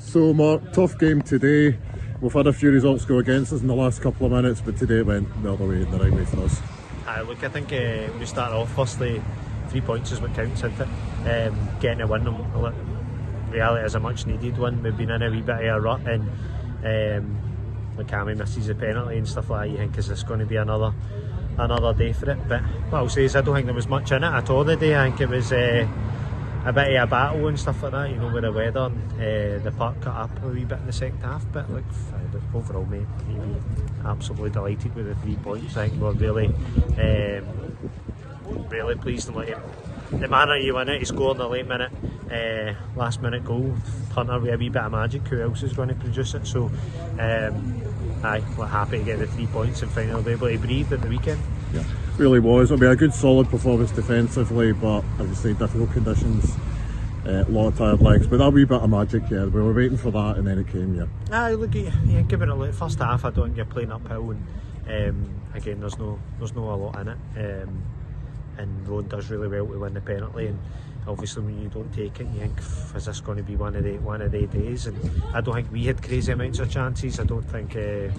So Mark, tough game today. We've had a few results go against us in the last couple of minutes, but today it went the other way, the right way for us. Look, I think we start off firstly, 3 points is what counts, isn't it? Getting a win, look, reality is a much needed one. We've been in a wee bit of a rut, and like Cammy misses a penalty and stuff like that. You think, is this going to be another day for it? But what I'll say is I don't think there was much in it at all today. I think it was a bit of a battle and stuff like that, you know, with the weather and the park cut up a wee bit in the second half. But look, overall, mate, absolutely delighted with the 3 points. I think we're really pleased. And the manner you win it, he scored in the late minute, last minute goal. Hunter with a wee bit of magic. Who else is going to produce it? So, we're happy to get the 3 points and finally be able to breathe at the weekend. Yeah, really was. It'll be a good solid performance defensively, but as you say, difficult conditions, a lot of tired legs. But that wee bit of magic, yeah, we were waiting for that, and then it came. Yeah. Look, given it first half, I don't think you're playing uphill, and again, there's no a lot in it. And Rowan does really well to win the penalty, and obviously when you don't take it, you think, is this going to be one of the days? And I don't think we had crazy amounts of chances. I don't think they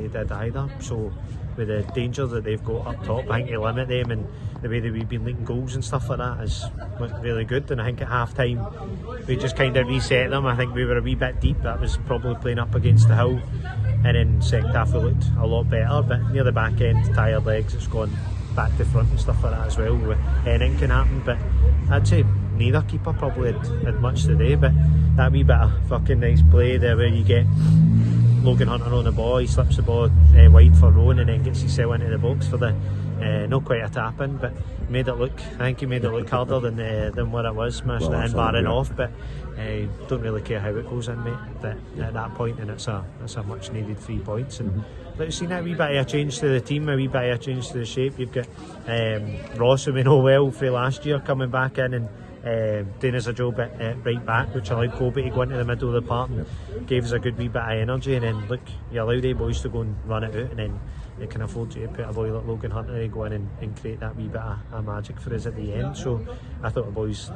did either. So with the danger that they've got up top, I think they limit them, and the way that we've been leaking goals and stuff like that has looked really good. And I think at half time we just kind of reset them. I think we were a wee bit deep. That was probably playing up against the hill, and then second half we looked a lot better, but near the back end, tired legs, it's gone back to front and stuff like that as well. Anything can happen, but I'd say neither keeper probably had much today. But that wee bit of fucking nice play there where you get Logan Hunter on the ball, he slips the ball wide for Rowan and then gets himself into the box for the not quite a tap in, but made it look, I think he made it look harder than what it was, smashing it in, barring off. But don't really care how it goes in, mate, at that point, and it's a much needed 3 points. And you've seen a wee bit of a change to the team, a wee bit of a change to the shape. You've got Ross, who we know well from last year, coming back in and doing us a job at right back, which allowed Kobe to go into the middle of the park and gave us a good wee bit of energy. And then look, you allowed the boys to go and run it out, and then it can afford you to put a boy like Logan Hunter to go in and create that wee bit of magic for us at the end. So I thought the boys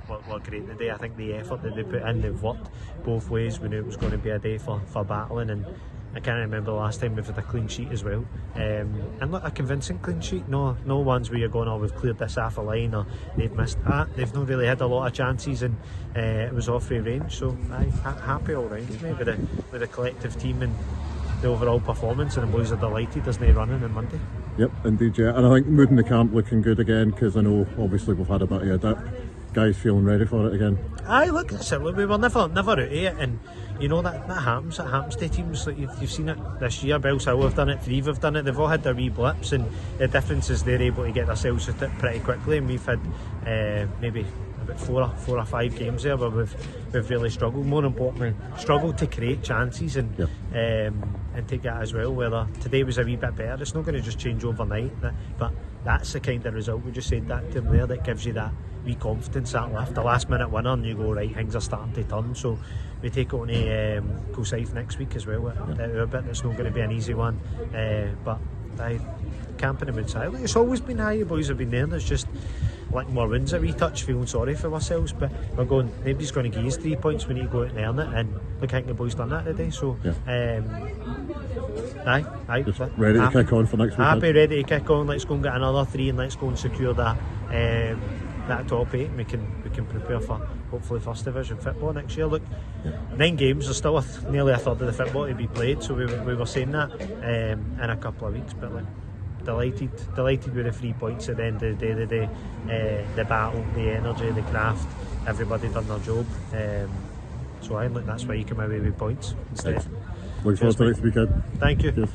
were great today. I think the effort that they put in, they've worked both ways. We knew it was going to be a day for battling, and I can't remember the last time we've had a clean sheet as well. And look, a convincing clean sheet, no ones where you're going, oh, we've cleared this half a line or they've missed that. They've not really had a lot of chances, and it was off free range. So I'm happy all round, mate, with the collective team and the overall performance, and the boys are delighted, isn't he, running on Monday? Yep, indeed, yeah. And I think moving the camp looking good again, because I know obviously we've had a bit of a dip. Guys feeling ready for it again. Look, we were never out of it, and you know that happens. It happens to teams. Like you've seen it this year. Bellshill have done it. Threave have done it. They've all had their wee blips, and the difference is they're able to get themselves at it pretty quickly. And we've had maybe about four or five games there where we've really struggled. More importantly, struggled to create chances and take that as well. Whether today was a wee bit better, it's not going to just change overnight. But that's the kind of result. We just said that to them there, that gives you that wee confidence, that lift, the last minute winner, and you go, right, things are starting to turn. So we take it on to Kilsyth next week as well. A bit that's not going to be an easy one, but camping them inside. It's always been high. The boys have been there. There's just like more wins a wee touch, feeling sorry for ourselves, but we're going, nobody's going to give us 3 points. We need to go out and earn it, and look, I think the boys done that today. So just ready to kick on for next week. Happy, ready to kick on. Let's go and get another 3, and let's go and secure that top 8, and we can prepare for hopefully first division football next year. Look, 9 games, there's still nearly a third of the football to be played, so we were saying that in a couple of weeks. But like, delighted with the 3 points at the end of the day. The battle, the energy, the craft, everybody done their job. So I think that's why you come away with points instead. Looking forward to next weekend. Thank you. Cheers.